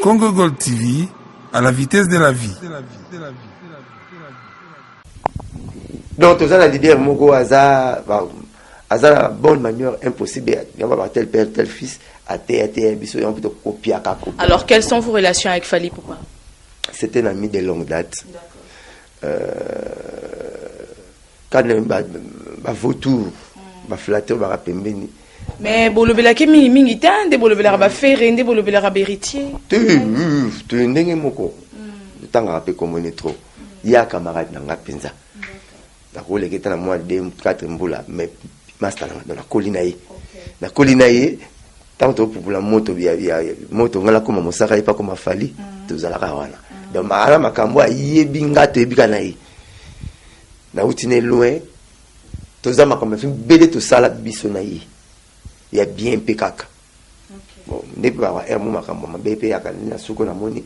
Congo Gold TV, à la vitesse de la vie. Donc, tous les leaders, Mogo, Aza, la bonne manière impossible. Il y a tel père, tel fils, à tel, on peut copier. Alors, quelles sont vos relations avec Fally Poupa? C'était un ami de longue date. Quand on vautour, flatteur, pembeni. Mais bolobela ke mingi tande bolobela ba faire ndé bolobela ba héritier. Tu ndenge moko. Tanga pe komone trop. Ya camarade nanga penza. La rôle qui était dans moi de 4 mboula mais master dans la colline yi. La colline yi tant pour la moto moto ngala comme mosaka pas comme Fally tozalaka wana. Donc mara makambo yebinga to ebikana yi. Na utine loin tozama comme film bele to sala biso na yi. Il y a bien pékaka. Bon, ne peut pas avoir makambo mabepe ya kana suko na moni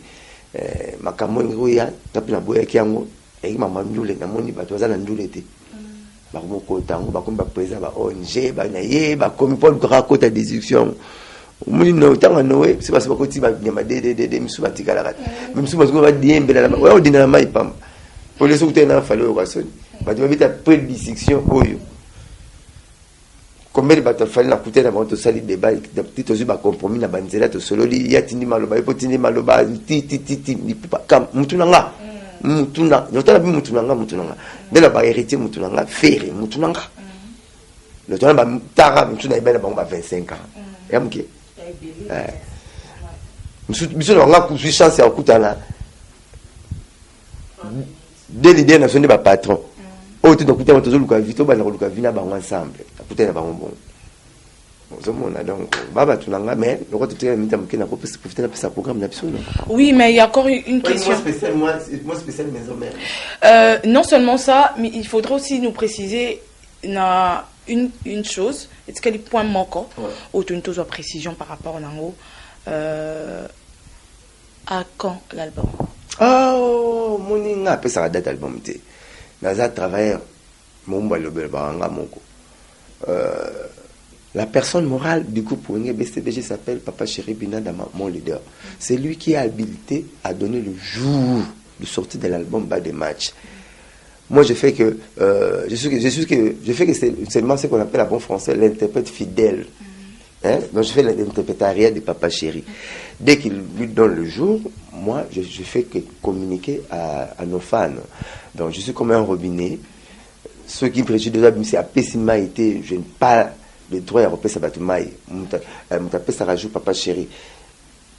makambo ngoya tapi na boya kiango et maman ndule na moni bato za na ndule te. Ba ko ko tango ba ko ba président ba ONG ba na ye ba comme pour raconter des discussions. Moni no tanga noé c'est parce que ko ti ba nyama de misu batika la kata. Misu ba ko ba diembe la ba o dina mai pam. Pour les autres na fallait au rasoni. Ba tu vite après discussion oyo. Combien de bateaux fallait la coûter avant de salir débat de petits aux compromis na banzela to solo li yatini maloba ipotini maloba ti ni pas kam mutunanga mutuna nyota bi mutunanga de la ba héritier mutunanga faire mutunanga le temps ba tara mutuna ibela ba 25 ans yamke musu nga ku chance ya kutana de l'idée nationale ba patron. Oh, tu dois écouter mon tozo luka vito ba na luka vina ba ensemble. Écouter na ba bon. Donc baba tunanga mais le côté tu mita mkena ko profiter na pesa programme na biso. Oui, mais il y a encore une question. Moi spécial maison mère. Non seulement ça, mais il faudrait aussi nous préciser une chose, est-ce qu'il y a des points manquants ou tu nous précision par rapport à Nango à quand l'album? Oh, moninga pesa la date album té. Naza travailleur Momba Lobelbaranga Moko. La personne morale du groupe pour une BCBG s'appelle Papa Chéri Binadama, mon leader. C'est lui qui est habilité à donner le jour de sortie de l'album Bas des matchs. Moi, je fais que c'est seulement ce qu'on appelle en bon français l'interprète fidèle. Hein? Donc, je fais l'interprétariat de Papa Chéri. Dès qu'il lui donne le jour, moi, je fais que communiquer à nos fans. Donc, je suis comme un robinet. Ceux qui préjugent de c'est à Pessima été, je n'ai pas le droit à repasser à Batumaï. Je ça rajoute Papa Chéri.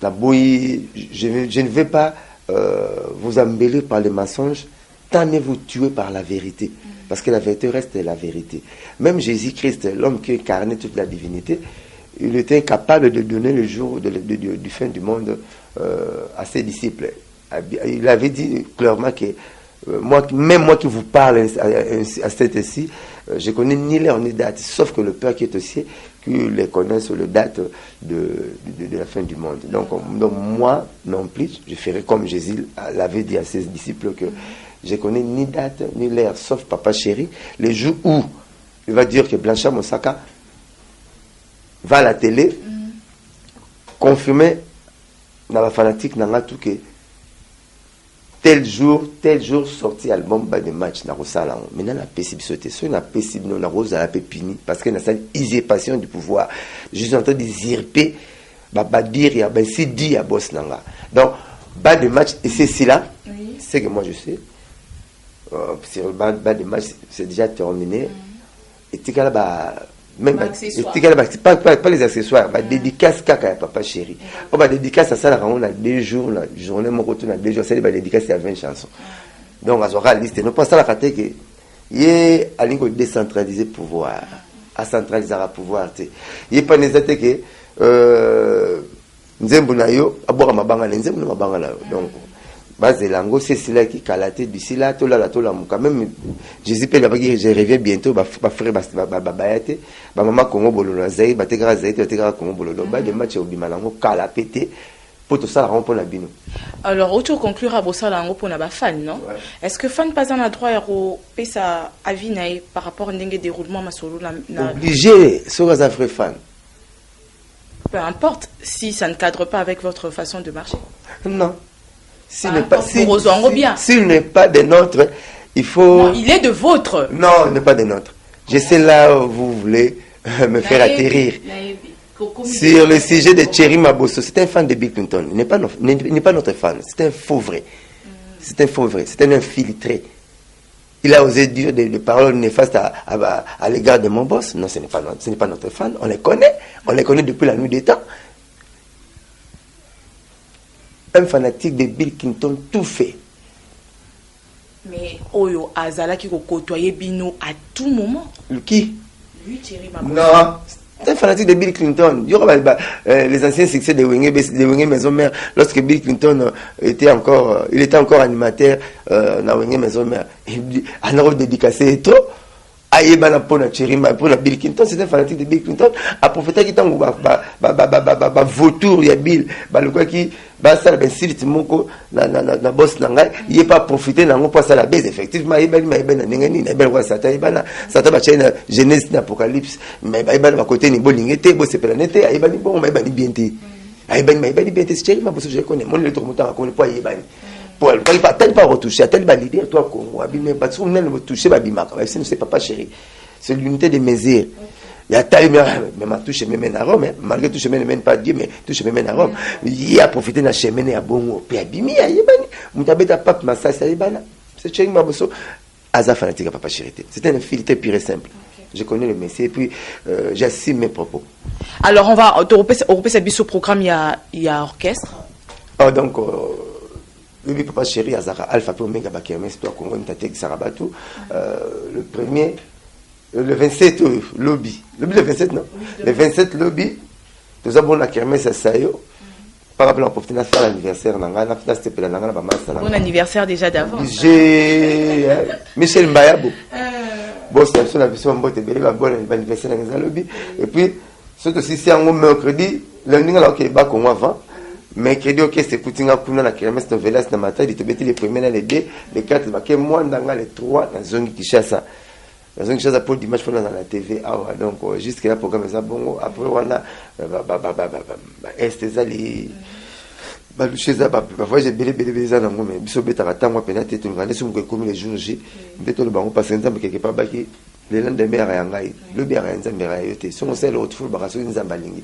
Je ne vais pas vous embellir par les mensonges, tant mieux vous tuer par la vérité. Parce que la vérité reste la vérité. Même Jésus-Christ, l'homme qui incarnait toute la divinité, il était incapable de donner le jour du fin du monde à ses disciples. Il avait dit clairement que même moi qui vous parle à cette heure-ci, je connais ni l'heure ni date, sauf que le Père qui est au ciel, qui les connaît sur le date de la fin du monde. Donc moi non plus, je ferai comme Jésus l'avait dit à ses disciples que je connais ni date ni l'heure, sauf Papa Chéri, le jour où il va dire que Blanchard Mosaka va à la télé, confirmer dans la fanatique, dans la tout que tel jour sorti album Bas des matchs na rosala. Maintenant la possible sauter, soit na possible non na rose à la pépini parce que na cette usurpation du pouvoir. Je suis en train d'usurper dire ya ben si dit à boss nanga. Donc Bas des matchs et c'est cela. Oui. C'est que moi je sais. Sur le bas des matchs c'est déjà terminé. Et tu là bah même pas les accessoires, dédicace caca Papa Chéri. On va dédicace à ça, on a 2 jours, la journée, mon retour, on a 2 jours, c'est dédicace à 20 chansons. Donc, on aura la liste. Nous pensons à la caté que, il y a un décentraliser pouvoir, à centraliser le pouvoir. Il n'y a pas nécessaire que, Nzembo na yo, abora mabanga, Nzembo na mabanga na yo. Donc, base lango c'est cela qui calaté d'ici là tout là quand même Jésus peut dire je reviens bientôt ba frère ba bayate ba maman Congo bololo zai ba tekara Congo bololo ba de match au bimalango kala pété pour tout ça rend pour la bino. Alors autour conclure à bossa lango pour na ba fan non ouais. Est-ce que fan pas un droit à pesa avinae par rapport à ndenge déroulement masolo na obligé sur les vrai fan Peu importe si ça ne cadre pas avec votre façon de marcher. Non. S'il n'est pas des nôtres, il faut... Non, il est de vôtre. Non, il n'est pas des nôtres. Je sais là où vous voulez me faire atterrir. Sur le sujet de Thierry Mabosso, c'est un fan de Bill Clinton. Il n'est pas notre fan. C'est un faux vrai. C'est un faux vrai. C'est un infiltré. Il a osé dire des paroles néfastes à l'égard de mon boss. Non, ce n'est pas notre fan. On les connaît. On les connaît depuis la nuit des temps. Un fanatique de Bill Clinton, tout fait. Mais Oyo Azala qui côtoyait Bino à tout moment. Qui? Lui, Thierry Mabosso. Non. C'est un fanatique de Bill Clinton. Il y aura les anciens succès de Wenge Maison Mère, lorsque Bill Clinton était encore animateur dans Wenge Maison Mère. Il a dédicacé trop. Aïebana pour Bill Clinton, c'est un fanatique de Bill Clinton. A prophétie qui t'en va vautour ya Bill, le quoi qui ça ben si timoko na boss nanga, il est pas profiter na pas ça la baisse effectivement aïebana nengani na bel quoi ça aïebana ça ta bachena Genèse d'Apocalypse mais aïebana va côté ni bolingete bo c'est planète aïebani bon aïebani bienté aïebani bienté c'est ma boss je connais mon le tourmentant à connaît pas aïebani pour elle pas pas retoucher tel ba leader toi Congo abîmer pas sur même toucher ba bimaka c'est papa chéri c'est l'unité des mesures. Il y a taille mais ma touche même à Rome malgré tout chemin ne mène pas Dieu mais tout chemin mène à Rome il a profité na chemin à bongo puis abimi ayebani mutabeta pape masasa ayebana c'est Thierry Mabosso Aza fanatique à papa chéri c'est un infiltré pur et simple. Je connais le messie et puis j'assume mes propos. Alors on va au ce programme il y a orchestre. Oh donc le papa chéri Azara Alpha pour Omega Bakermes toi Congo Mtatek Sarabatu le premier le 27 lobby le 27 non oui, le 27 lobby nous avons la kermesse à Sayo par rapport à profiter faire l'anniversaire nanga c'était pour la nanga ba massa bon anniversaire déjà d'avance j'ai Michel Mbayabo bon c'est sur la version mbote belle ba bon anniversaire nanga lobby et puis surtout si c'est un mercredi lundi là OK ba comme avant mercredi OK c'est Poutinga kuna la kermesse novelas na matin il te bêter les premiers là les deux les quatre ba que moi ndanga les trois na zone Kinshasa. Dans une chose à pour dimanche dans la TV donc jusqu'à la programme ça bon après on a estezali balucheza parfois j'ai belé ça dans mais biso beta tango penate tout ngane sur comme les jours J beto le bango passer nzambe quelque part baki les lendemain ya ngai le bien ya nzambe ya yote son c'est l'autre foule baraso nzamba lingi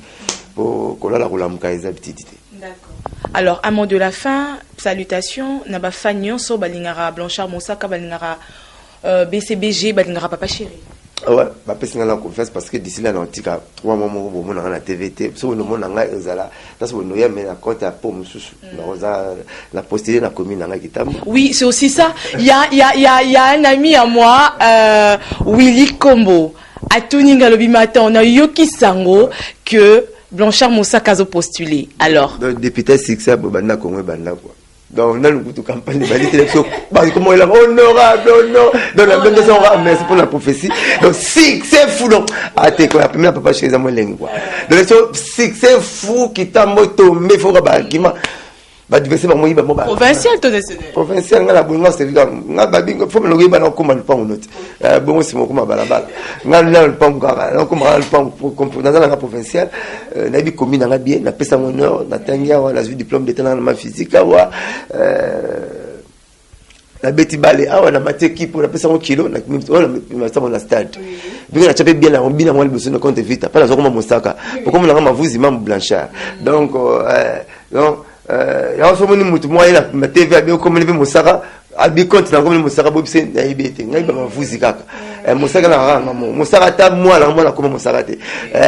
pour kolala kulamuka eza bititité. D'accord. Alors à mot de la fin salutations na ba fanyon so balingara Blanchard Moussaka balingara BCBG balingara papa chéri. Ouais, bah parce que la confiance parce que d'ici là on tika 3 mois on a la TVT so no mona nga ezala parce que no ya mais na compte à pour mususu la postiller na commune nga kitambo. Oui, c'est aussi ça. Il y a un ami à moi Willy Kombo à Tuninga lobi matin on a yoki sango que Blanchard Moussaka a postulé. Alors député succès bobanda Congo banda quoi. Donc, on a le goût de campagne de l'élection. Comment il a honorable, non. Donc, la bonne raison, merci pour la prophétie. Donc, c'est fou, donc. Ah, t'es quoi, la première papa chez les amours lingues, quoi. Donc, c'est fou qui t'a moto, mais il faut que bah diverser par moi provincial to décédé provincial nga la bongo c'est nga babingo faut me loger ba na koma le pang note bongo c'est mon koma balabala nga na le pang nga na koma le pang pour dans la provincial na bi commune nga bien na pesa honneur na tangia wa la diplôme d'état dans ma physique wa la beti balé awa na matière qui pour la pesa 1 kilo na ça mon stade bien na chapé bien la on bien moi le besoin de compte vite pas la comme Moussaka pour comme na mavuzi mam Blanchard donc non il y a aussi mutu moyen na TV abi comme le Moussaka abi compte na comme Moussaka bobise na ibete ngai ba mavuzi kaka Moussaka na ranga Moussaka ta moi na comme Moussaka te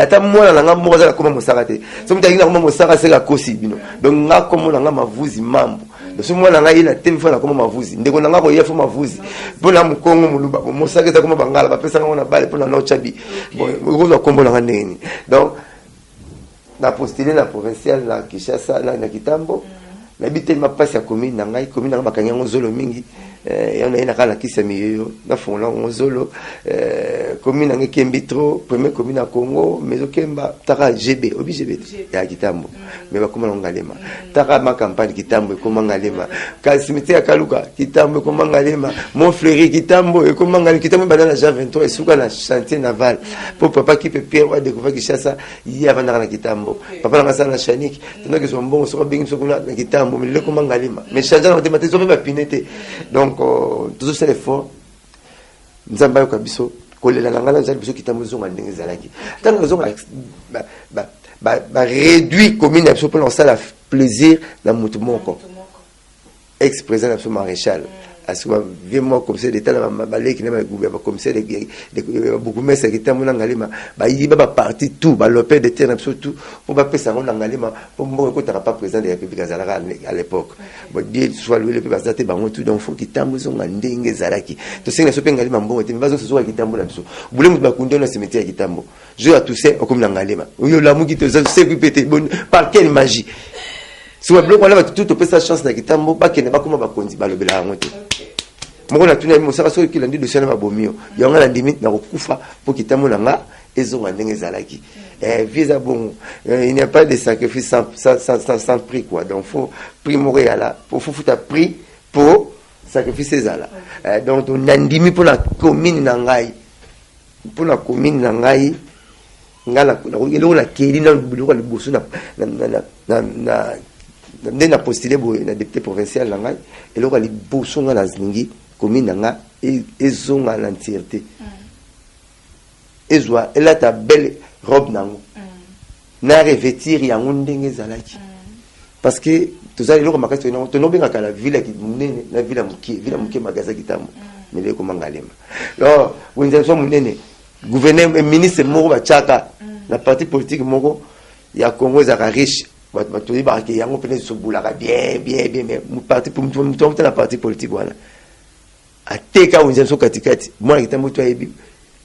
ta moi na ngamo za comme Moussaka te so mutaki na comme Moussaka c'est la kosi bino donc nga comme na mavuzi mambo so moi na ngai na TV fona comme mavuzi ndeko na ngako yefo mavuzi pona mukongo muluba Moussaka za comme bangala ba pesa ngona bale pona no chabi bon ko kombo na ngani donc na postulé la provinciale na Kinshasa na Kitambo N'habite ma passe à commune nangai commune nanga bakanya ngozolo mingi et on a une kala qui s'amiyo na fonla ngozolo commune nanga Kembitro premier commune à Congo mais okemba taka GB obi GB ya kitambo mais bakoma ngalema taka ma campagne kitambo ekoma ngalema ka cimetière Kaluka kitambo ekoma ngalema Montfleury kitambo ekoma ngalema kitambo banana Jean 23 et suka na chantier naval pour papa qui peut Pierre wa découvrir Kinshasa y avant na kitambo papa na sana chanik tandis que son bon so bingi so kuna kitambo mais le comment ngalema mais changer na thématique so ba pinete donc tous ces efforts nzamba yo kabiso kolela ngala nzali biso kitambo zo ngandenge zalaki tant zo ba réduit commune absolument pour lancer la plaisir dans mutu moko ex-président absolument maréchal asuma vraiment comme ça d'état na baleki na ba commissaire de beaucoup mais c'est kitambo na ngalema ba yiba ba parti tout ba lopé de terre absolument tout pour ba pesa na ngalema pour mo ko tara pas président de la République azalaka à l'époque bon bien soit lui le peut passer ba tout donc faut kitambo zo ngandenge zalaki to singa so penga lima mbongo te bazo so kitambo na biso bule mutu ba kundo na cimetière kitambo je a tous comme na ngalema yo la mu ki te se pété bon par quelle magie si vous voulez, on a tout sa chance na kitambo ba kene ba kuma ba konzi ba lobela ngote moko na tuna mo saka so ki landi dossier na bomio yo nga na limite na kokufa pour kitambo na nga ezonga ndenge zalaki visa bon il n'y a pas de sacrifice sans prix quoi donc faut prix mourir là faut foutre prix pour sacrifier zala donc on andimi pour la commune na ngai pour la commune na ngai ngala la keli na biloko le bosso na na postulé na député provincial nanga et là les bosso na zingi commune nanga ezonga l'entièreté ezwa elle a ta belle robe nango na revêtir ya ndenge zalaki parce que tous allez le remarquer to no benga kala ville qui munene na ville muke magaza kitambo mais le comment ngalema alors wenza so munene gouverneur et ministre moko ba chaka la parti politique moko ya Congo za riche batoli ba ke yango pene so bulaka bien mais mu parti pour mutu la parti politique voilà ateka wenza so katikati moi kitambo to yebi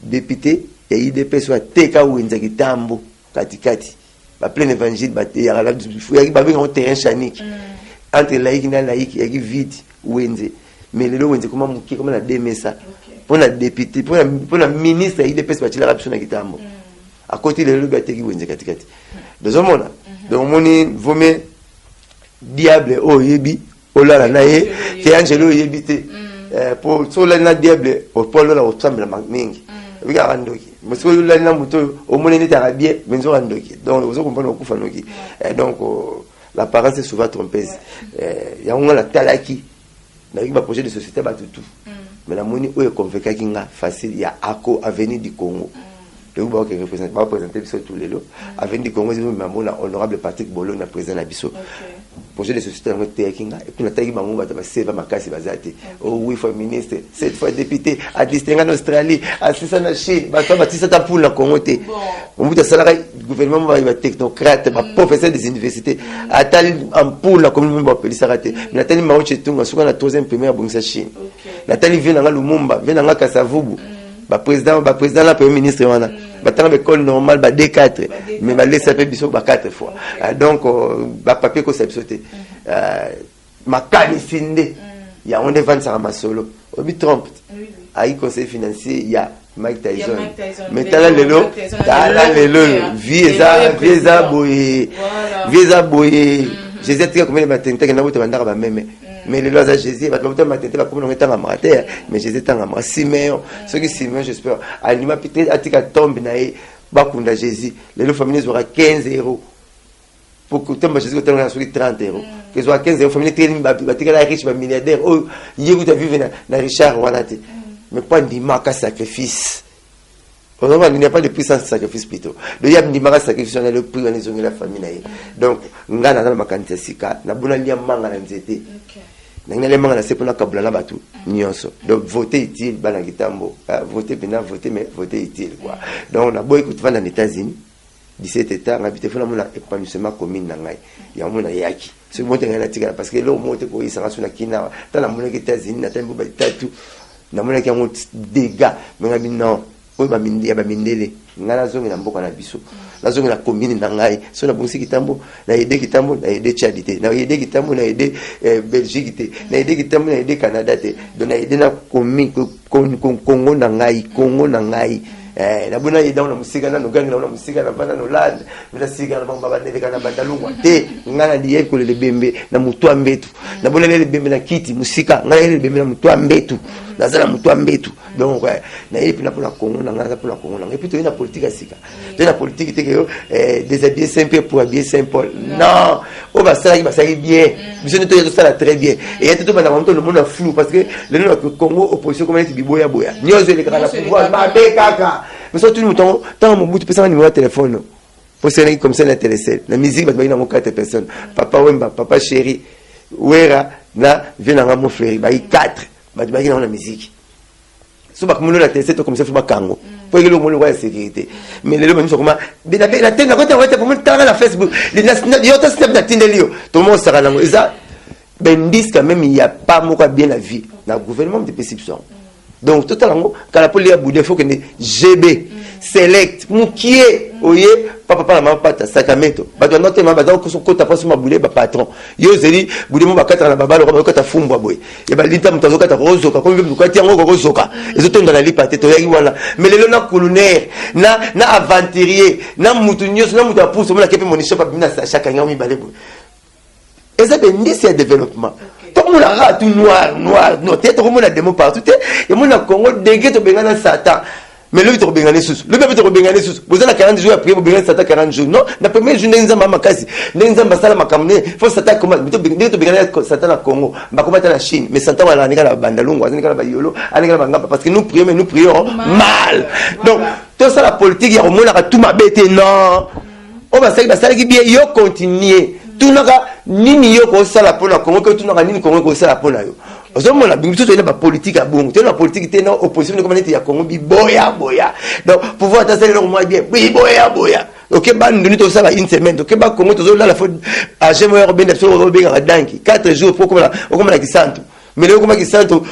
député et IDP so ateka wenza kitambo katikati ba plein évangile ba ya la ba benga terrain chanique entre laïque na laïque ya vide wenze mais le wenze comment muki comme la demesa pour la député pour la ministre IDP so batila rapso na kitambo à côté de l'autre qui wenze katikati deuxième mona donc moni vome diable o yebi o la nae ke angelo yebite pour so la na diable o polo la o tsambela mingi bika randoki monsieur la na muto o moni ni tarabie menzo randoki donc vous comprenez ko fanoki donc l'apparence est souvent trompeuse ya on la talaki na ba projet de société ba tout mais la moni o e convaincu kinga facile ya ako avenir du Congo le groupe qui représenter tous les lots avenir du Congo c'est honorable Patrick Bolo na président na biso projet de société en Kinga et puis na tagi bango ba seva makasi bazate oh oui fois ministre cette fois député à distinguer en Australie assistant na Chine ba to batisa ta pour la Congo te on muta salarié gouvernement ba technocrate ba professeur des universités atali en pour la commune ba pelisa raté natali Mao Tse-tung suka na troisième première bongisa Chine natali vient na Lumumba vient na Kasavubu ba président la premier ministre wana batanga l'école normale ba D4 mais ba laisser peu biso ba 4 fois donc ba papier ko sabsoté makani sinde ya on devant ça masolo obi Trump ai conseil financier ya Mike Tyson mais tala lelo visa boye Jésus très comme les matins que na boto bandaka ba meme mais les lois à Jésus va tout matin va comme on est en matin mais Jésus est en Simeon ce qui Simeon j'espère anima peut-être atika tombe na ba kunda Jésus les familles aura 15 euros pour que tombe Jésus tellement sur 30 euros que soit 15 euros famille tellement ba tika la riche ba milliardaire oh yégo ta vivre na Richard Wanate mais pas ndima ka sacrifice. Il n'y a pas de puissance de sacrifice plutôt. Il y a un sacrifice, on a le prix, on a la famille. Donc, on a un macanté sika, on a un lien manga na nzete. On a un manga na sepona kabula na batu, nyonso. Donc, voter utile, bana kitambo. Voter pena, voter, mais voter utile, quoi. Donc, on a beau écouter dans les États-Unis, 17 États, on a habité, on a épanouissement commune dans l'Aïe. Il y a un yaki. Ce qui monte en Tigana, parce que là, on monte pour y s'en sur la Kina, dans la monnaie des États-Unis, on a un peu de tout. On a un dégâts, mais on a dit non. oyo ba mindele nga nazongi na mboka na biso nazongi na commune na ngai so na bongisi kitambo na yede kitambo na yede Tchad te na yede kitambo na yede Belgique te na yede kitambo na yede Canada te donc na yede na commune Congo na ngai na bona yeda na musika na nogangi na musika na bana no land bila sika na bamba baneleka na bandalungwa te nga na liye ko le bembe na mutu ambetu na bona le bembe na kiti musika nga le bembe na mutu ambetu na zala mutu ambetu donc na yeli pina pona Congo na nga pona Congo na et puis to na politique sika to na politique te que déshabiller Saint-Pierre pour habiller Saint-Paul non o ba sala bien biso ne to ya sala très bien et tout bana monde le monde flou parce que le Congo opposition comme est biboya boya nyozo le kana pouvoir ba kaka mais surtout nous tant mon bout personne numéro de téléphone pour c'est comme ça l'intéressé la musique va venir dans 4 personnes papa Wemba papa chéri Wera na vient dans mon frère ba 4 ba dans la musique so ba comme la télé comme ça faut ba kango pour que le monde voit la sécurité mais les gens sont comme la télé na côté pour me tanga la Facebook les national yo ta snap na tindelio tout le monde sera là ça ben disent quand même il y a pas moi bien la vie dans le gouvernement de perception. Donc totalement quand la police a boudé faut que GB select mukie oye papa la maman pata sakameto bato note ma bato ko kota passe ma boulé ba patron yo zeli boulé mo ba kata na baba lo ko ta fumbwa boy e ba lita mutazo kata rozoka ko mbe ko tiango ko rozoka ezo tonda na lipate to yaki wala mais lelo na colonel na aventurier na mutu nyos na mutu apuso mo na kepe monisha pa bina sa chaka ngami balé boy et ça bénisse le développement. Tout le monde a tout noir, non, tout le monde a des mots partout. Et mon Congo, dégué, tu benganes Satan. Mais lui, tu benganes sous. Le peuple, tu benganes sous. Vous avez 40 jours après, vous benganes Satan 40 jours. Non, la première journée, nous avons makasi. Nous avons basala makamne. Faut Satan comment? Tu benganes Satan à Congo. Bah, comment la Chine? Mais Satan, on a négé la bandalongo, on a négé la bayolo, on a négé la bangapa. Parce que nous prions mal. Donc, tout ça, la politique, il y a au moins tout ma bête, non. On va ça qui bien, yo continuer. Tout naka nini yo ko sala pona Congo que tout naka nini Congo ko sala pona yo ozomo la biso to na politique a bongo to na politique te na opposition comme était ya Congo bi boya donc pouvoir ta sala moi bien bi boya OK ba nduni to sala une semaine OK ba Congo to la fois à jamais robin so robin danki 4 jours pour comme la kisanto mais le comme kisanto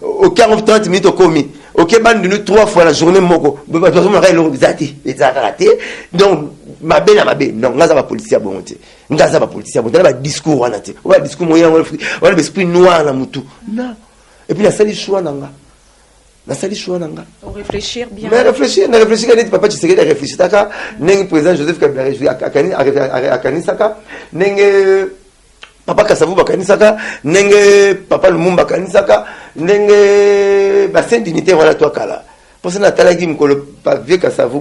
au 40-30 minutes au commis OK ba nduni 3 fois la journée moko ba to mo relo bizati ezakaraté donc mabe non ngaza ba policier a bongo te ngaza ba policier bon ba discours wana te ba discours moyen wala esprit noir na mutu non et puis la sali choix nanga on réfléchir bien mais réfléchir quand papa tu sais que réfléchir taka neng président Joseph Kabila akani saka neng papa Kasavu bakani saka neng papa Lumumba bakani saka neng ba sainte dignité voilà toi kala pour ça natala ki mkolo pa vieux Kasavu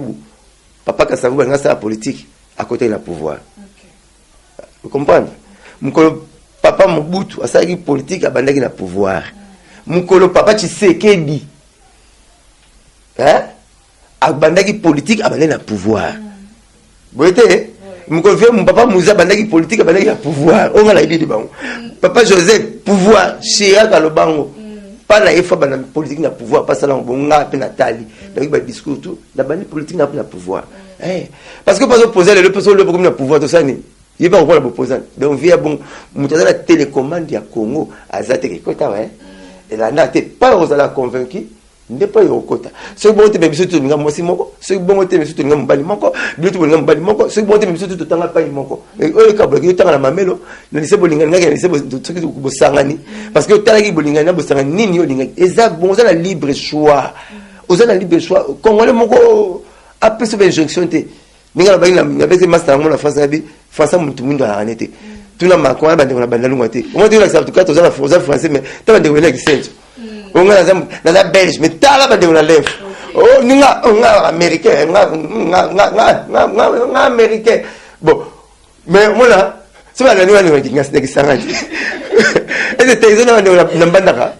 papa Kasavu banga sa politique à côté de la pouvoir. Vous comprenez? Mukolo papa Mobutu asaki politique abandaki na pouvoir. Mukolo papa Tshisekedi abandaki politique abandaki na pouvoir. Boyete mukolo vieux mon papa Mouza abandaki politique abandaki na pouvoir. On a la idée de bango. Papa Joseph pouvoir Chirac alobango. Pas la fois bana politique na pouvoir pas ça là bonga pe Nathalie. Donc ba discours tout la bande politique na pouvoir. Parce que pas opposer le person le comme na pouvoir tout ça ni. Il va encore l'opposer. Donc via bon mutala la télécommande ya Congo azate ke kota ouais. Et là n'a pas osala convaincu n'est pas yokota. Ce bon te biso tout nga mosi moko, ce bon te biso tout nga mbali moko, biso tout nga mbali moko, ce bon te biso tout tanga pa moko. Et o ka bloquer tanga na mamelo, ne lise bolinga nga lise bo sangani parce que tala ki bolinga na bo sangani nini yo linga. Eza bon ça la libre choix. Oza la libre choix. Congolais moko après cette injonction te. Ninga la baina na bese master na France na bi, France mutu mundo a anete. Tuna makwa ba ndeko na bandalungu te. On dit la ça tout cas oza la français mais ta ndeko na kisento. On a la belge mais tala ba ndeko na lèvre. Oh ninga américain nga américain. Bon mais voilà c'est pas la nouvelle qui ngas ndeki sangati. Et c'était ils ont na mbandaka.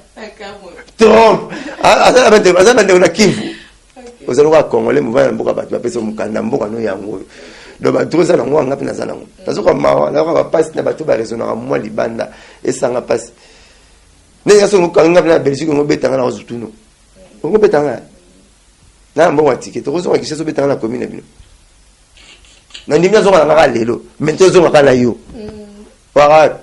Trump. Asa ba ndeko na Kivu. Aux allois congolais mouvement mboka bato ba pesa mukanda mboka no yango do ba droza na ngwa ngapi na zalango tazoka mawa na ba passe na bato ba raisonner moi libanda esanga passe ne yaso ngukanga na Belgique ngo betanga na zutuno ngo betanga na mbo watike to zo ngakisha so betanga na commune bino na ndimya zo ngaka lelo mento zo ngaka la yo wara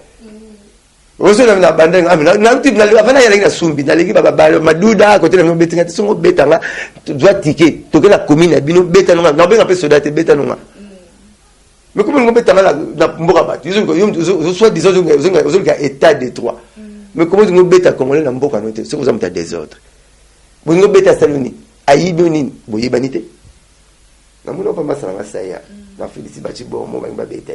Ozo na banda na type na avant ya na sumbi na leki baba maduda côté na betinga songo betanga doit ticket to que la commune bino betanga na benga pe soda te betanga mais comment on betanga na mboka ba ils soit disons ils ont état de droit mais comment on beta congolais na mboka note c'est vous avez des ordres vous on beta saloni ayiboni boyibanité na mona pas masala masaya na félicite bati bon mo ba beta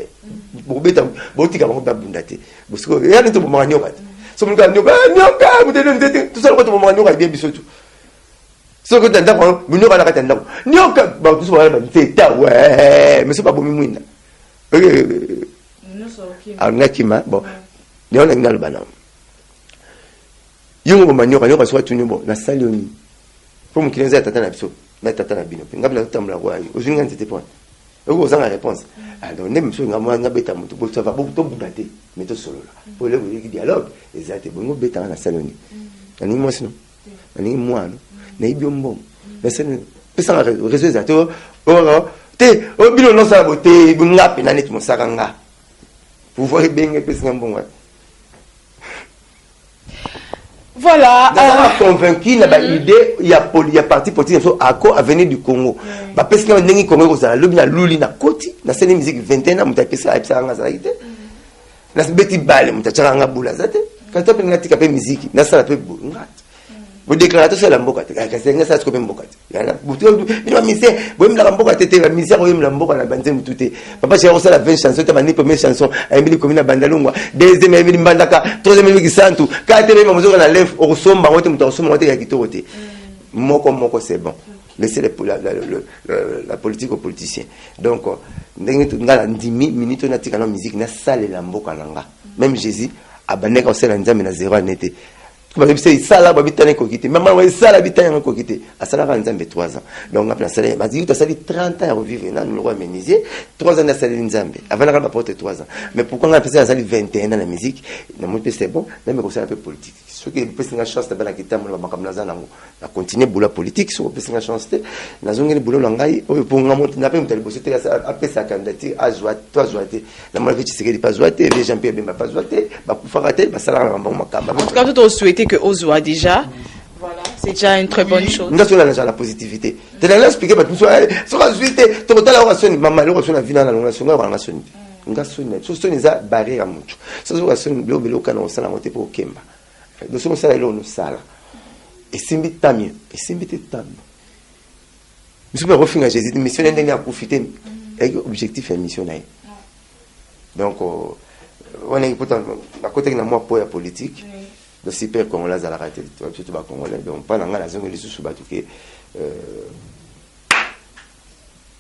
bo beta bo tika ba bundate parce que ya nto mo nyoka so mo nyoka tout ça ko mo nyoka bien bisotu so ko tanda ko mo nyoka na katanda nyoka ba tout ça ba teta ouais mais c'est pas bon mwina ngakima bon ndio na ngalo bana yungu mo nyoka nyoka so tu nyumbo na salioni pour mo kineza tata na biso na tata na bino ngabla tamla kwa ozunga ntete point vous avez la réponse. Alors, nous sommes en train de faire un peu de bougaté, mais tout seul. Pour le dialogue, ils ont été bons, ils ont été saloni. On est moi, sinon. On est moi, non. On est bien bon. Mais c'est un réseau d'atto. Oh, t'es, oh, bien, non, ça va beauté, bon, là, pénalité, mon saranga. Vous voyez bien que c'est un bon. Voilà. On a convaincu l'idée, il y a parti politique à venir du Congo. Parce que nous Congo, nous avons l'ouli na koti, na scène musique 21 ans, nous avons fait ça, nous avons fait ça. Nous avons fait balle, nous avons fait ça. Quand on a fait musique, nous avons fait ça. Vous déclarez ça la mboka, c'est ça comme mboka. Il va misé, vous me la mboka tete, la misé, vous me la mboka na banze mututé. Papa j'ai reçu la 20 chansons, tu m'as dit première chanson, Emily Komina Bandalungwa, deuxième Emily Mbandaka, troisième Emily Santu, quatrième Mozo na lèvre, au somba, on te mutosoma, on te yakitorote. Moko c'est bon. Laissez la politique aux politiciens. Donc, dans 10 minutes, on a dit que la musique n'a salle la mboka nanga. Même Jésus, abané quand c'est l'anzame na zéro année. C'est ça là, babitane kokité. Maman, ouais, ça là, babitane kokité. À ça là, on a 3 ans. Donc, on a placé, m'a dit, tu as sali 30 ans à revivre. Là, nous le roi Ménisier, 3 ans à sali l'Inzambe. Avant, on a porté 3 ans. Mais pourquoi on a passé à sali 21 ans la musique? C'est bon, même c'est un peu politique. Ceux qui ont une chance de faire la guitare, on continuer boula politique. Ceux qui ont une chance de faire boulot langai, pour nous monter, n'a pas eu de possibilité après sa candidature à Zouate, toi Zouate. La moitié de ce qui n'est pas Zouate, les Jean-Pierre Bemba pas Zouate, bah pour faire rater, bah ça là, on va en tout cas, tout souhaité que Ozoa déjà. Voilà, c'est déjà une très bonne chose. Nous avons la positivité. Tu l'as expliqué, mais tu as expliqué, tu as la relation, maman, la relation, la vie dans la relation, la relation. Nous avons une barrière à mucho. Ça, c'est la relation, le vélo, quand on s'en a monté pour Kemba. Nous sommes là, nous sommes là. Et c'est un peu mieux. Et c'est un peu mieux. Nous sommes revenus à Jésus. Mais si on a profité, avec l'objectif et la mission. Donc, on est important. À côté de moi, pour la politique, le super congolais à la raté. Tu vas congolais. Donc, pas dans la zone où les sous que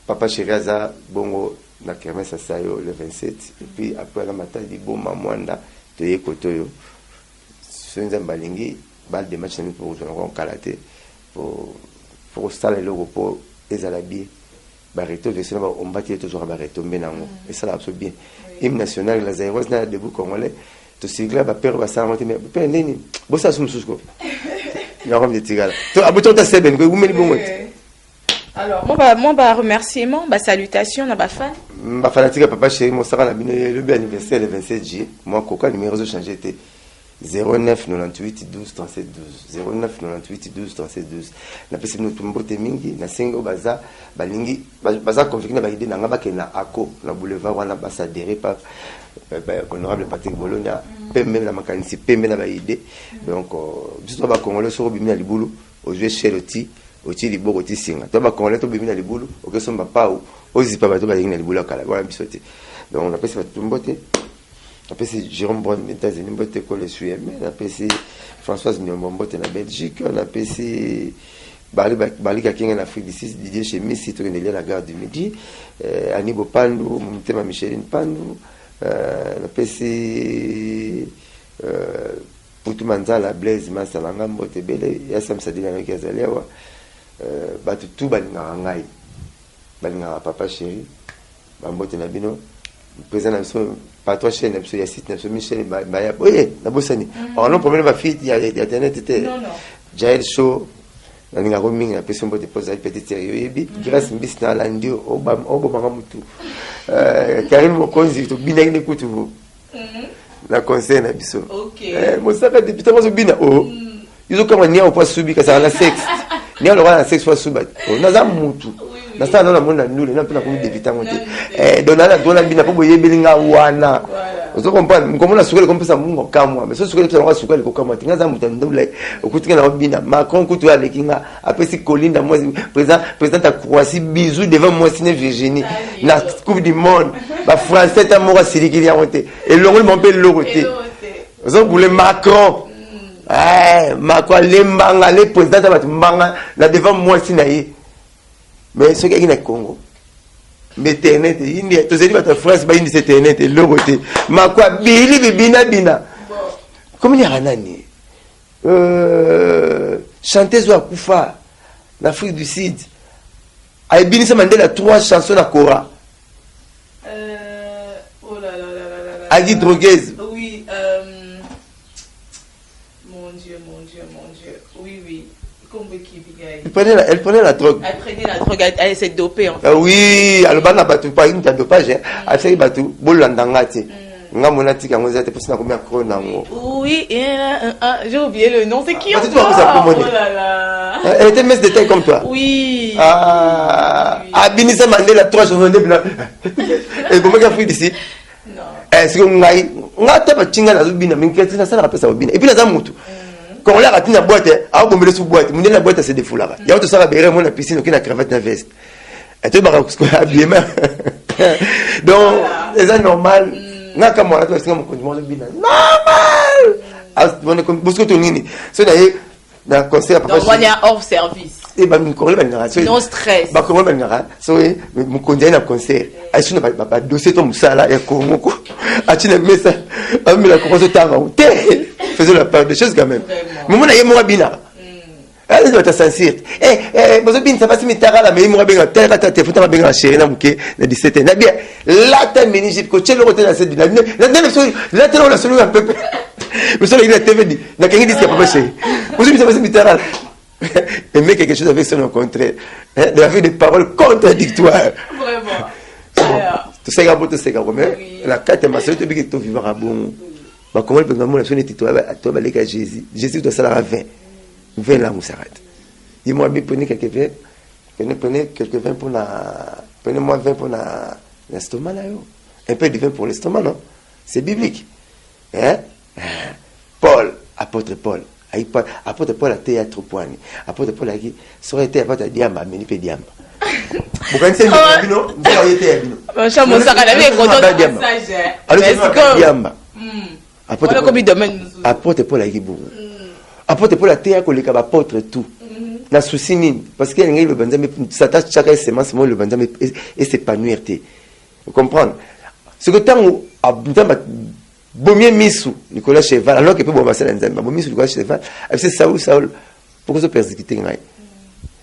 Papa Chiraza, Bongo, na kermesse à Sayo le 27. Et puis, après la matin, il dit bon, Mamouanda, tu es Kotoyo. Sunzan balingi bal de match pour jouer karaté pour installer le repos et à la biais bareto de cela on bâtit toujours bareto menango et ça absolument bien hymne national la zéros na debout congolais to sigla ba père ba ça monter mais père nini bossa sum susko ya rom de tigala to abuto ta seben ko umeli bongo. Alors moi remerciement ba salutation na ba fan ba fanatique papa chéri mo saka na bino le anniversaire le 27 juillet moi coca numéro de changer était 09 98 12 37 12 09 98 12 37 12 na pesi no tumbote mingi na sengo baza balingi baza convict na baide na ngaba ke na ako na boulevard wana basa adhéré par honorable Patrick Bologna pembe na makanisi pembe na baide donc juste ba congolais so bimina libulu o jouer chez loti o ti liboko ti singa to ba congolais to bimina libulu o ke somba pau o zipa ba to ba yinga libulu kala voilà bisote donc na pesi ba tumbote. Après c'est Jérôme Brown des États-Unis, Mbote Kole Suéme, après c'est Françoise Mbote en Belgique, on a c'est Bali Kaking en Afrique du Sud, Didier Chemis, citoyen de la gare du Midi, Anibo Pandou, Moutema Micheline Pandou, après c'est Poutumanzala, Blaise Massalanga, Mbote Bele, Yassam Sadina Kazalewa, Batutu Balingarangai, Balingara Papa Chéri, Bambote Nabino, président patron chez Nepso Yassit Nepso Michel Baya oui na bosani alors non problème ma fille il y a internet était Jael Show na ninga roaming na person bote poser petite yebi grâce mbis na landio obama mutu Karim Mokonzi to binang ne kutu na conseil na biso. OK. Mosaka député mo bina oh. Ils ont comme nia au pas subi ka ça na sexe. Nia le na sexe fois suba. Naza mutu. Na ça na mona ndule na pena ko député mo te. Donala dona bina po boye belinga wana. Vous comprenez comment la souris comme ça mungo kamwa mais ce souris ça va souris ko kamwa tinga za mutu ndule okutinga na bina Macron kutu ya lekinga après si Colinda moi président à Croatie bisous devant moi Sine Virginie na coupe du monde ba français ta mora silikili ya monté et l'ongol mon peu l'oroté vous voulez Macron Macron lembanga le président ta mbanga la devant moi Sinaï mais ce qui est na Congo mais internet indi to zeli ba France ba indi internet l'oroté makwa bili bina bina comme il y a nani chanteuse wa kufa l'Afrique du Sud a bini sa Mandela 3 chansons na Kora Oh là là là là. Agi drogueuse. Oui, mon Dieu. Oui. Elle prenait la drogue. Elle prenait la drogue, elle s'est dopée en fait. Oui, elle va pas une dopage. Elle fait batou, bolandangati. Nga monati kango zate pour ça combien chrono nango. Oui, j'ai oublié le nom, c'est qui encore? Oh là là. Elle était mince de taille comme toi. Oui. Binisa Mandela 3 jours de blanc. Et comment qu'a fait d'ici? Non. Est-ce que nga ta batinga na zubina minketi na sala rapesa obina. Et puis na mutu. Quand on l'a raté dans la boîte, à bomber sous boîte, mon la boîte c'est des foulards. Il y a autre ça bérer mon la piscine aucune cravate na veste. Et tu vas habillement. Donc c'est normal. Na kama watu wasinga mkonjimo bina. Normal. As bonne comme parce que tu nini. C'est d'ailleurs dans concert donc on est hors service. Et bah mon collègue non stress. Bah comment ngara. So mon conduit na concert. Ai suna ba dossier to musala ya komoko. Atina mesa. Ami la commence tanga. Faisons la part des choses quand même. Mais moi na moi bina. Elle doit t'assentir. Bozo bin ça passe mitara la mais moi bien terre ta te futa bien chérie na muke na 17 ans. Na bien la ta minijip ko chelo ko tena cette dynamique. La tena on a solo un peu. Mais ça il a TV dit. Na kengi dit papa chérie. Bozo bin ça passe mitara. Et mais quelque chose avec son contraire. De la vie des paroles contradictoires. Vraiment. Tu sais quand même la carte ma soeur te bi que tu vivre à bon. Bah comment le monde la sonne toi les cas Jésus doit ça la 20 là Moussarat. Dis-moi bien prenez quelques vins pour prenez-moi 20 pour l'estomac là yo. Un peu de vin pour l'estomac non? C'est biblique. Paul, apôtre Paul. Apôtre Paul a théâtre poigné. Apôtre Paul a dit ça aurait été apôtre diamba mais ni pe diamba. Vous connaissez le bino? Vous voyez bino. Monsieur Mossaka la vie est content de message. Alors diamba. Apôtre Paul a dit bon. Apôtre Paul a théâtre ko leka apôtre tout. Na souci nini parce que le banzambe s'attache chaque semence le banzambe et s'épanouir. Vous comprenez? Ce que tant bomie misu Nicolas Cheval alors que peut bomber ça nzamba bomie misu Nicolas Cheval c'est Saul pourquoi se persécuter ngai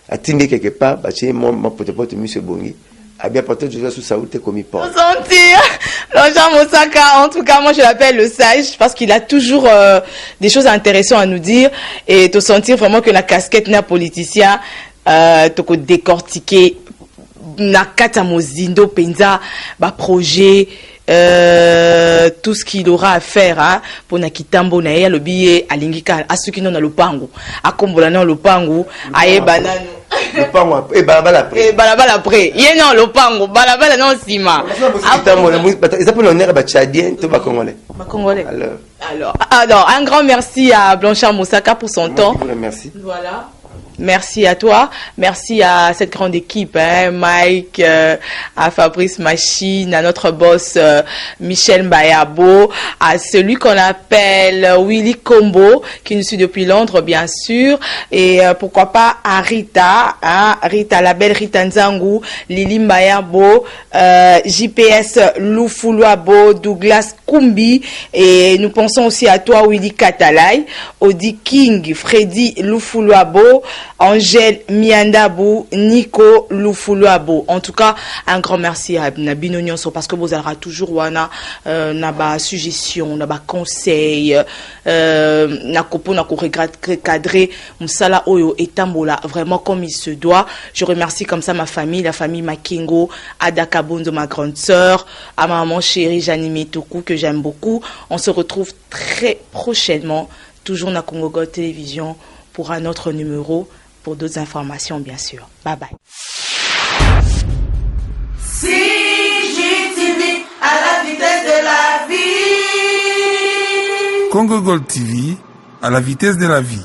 atindi quelque part ba chez mon pote monsieur Bongi a bien porté Jésus sous Saul te commis pas sentir Jean Mossaka en tout cas moi je l'appelle le sage parce qu'il a toujours des choses intéressantes à nous dire et te sentir vraiment que la casquette n'a politicien te décortiquer na kata mozindo penza ba projet tout ce qu'il aura à faire hein, pour nakitambo na ya lobiye alingika asuki non na lopango akombola na lopango aye banano lopango e balabala après yé non lopango balabala non sima ça pour l'honneur ba tchadien to ba congolais alors un grand merci à Blanchard Mossaka pour son temps. Merci. Voilà. Merci à toi, merci à cette grande équipe, hein, Mike, à Fabrice Machine, à notre boss Michel Mbayabo, à celui qu'on appelle Willy Combo, qui nous suit depuis Londres, bien sûr, et pourquoi pas à Rita, hein, Rita, la belle Rita Nzangu, Lili Mbayabo, JPS Loufoulouabo, Douglas Kumbi, et nous pensons aussi à toi, Willy Katalai, Odi King, Freddy Loufoulouabo, Angèle Miandabou, Nico Lufuluabo. En tout cas, un grand merci à Nabino Nyonso parce que vous aurez toujours wana naba suggestion, naba conseil, na kopo na ko recadrer musala oyo etambola vraiment comme il se doit. Je remercie comme ça ma famille, la famille Makingo, Ada Kabondo, ma grande sœur, à ma maman chérie Janime Toku que j'aime beaucoup. On se retrouve très prochainement, toujours na Congo Gold Télévision pour un autre numéro. Pour d'autres informations, bien sûr. Bye bye. CGTV à la vitesse de la vie. Congo Gold TV à la vitesse de la vie.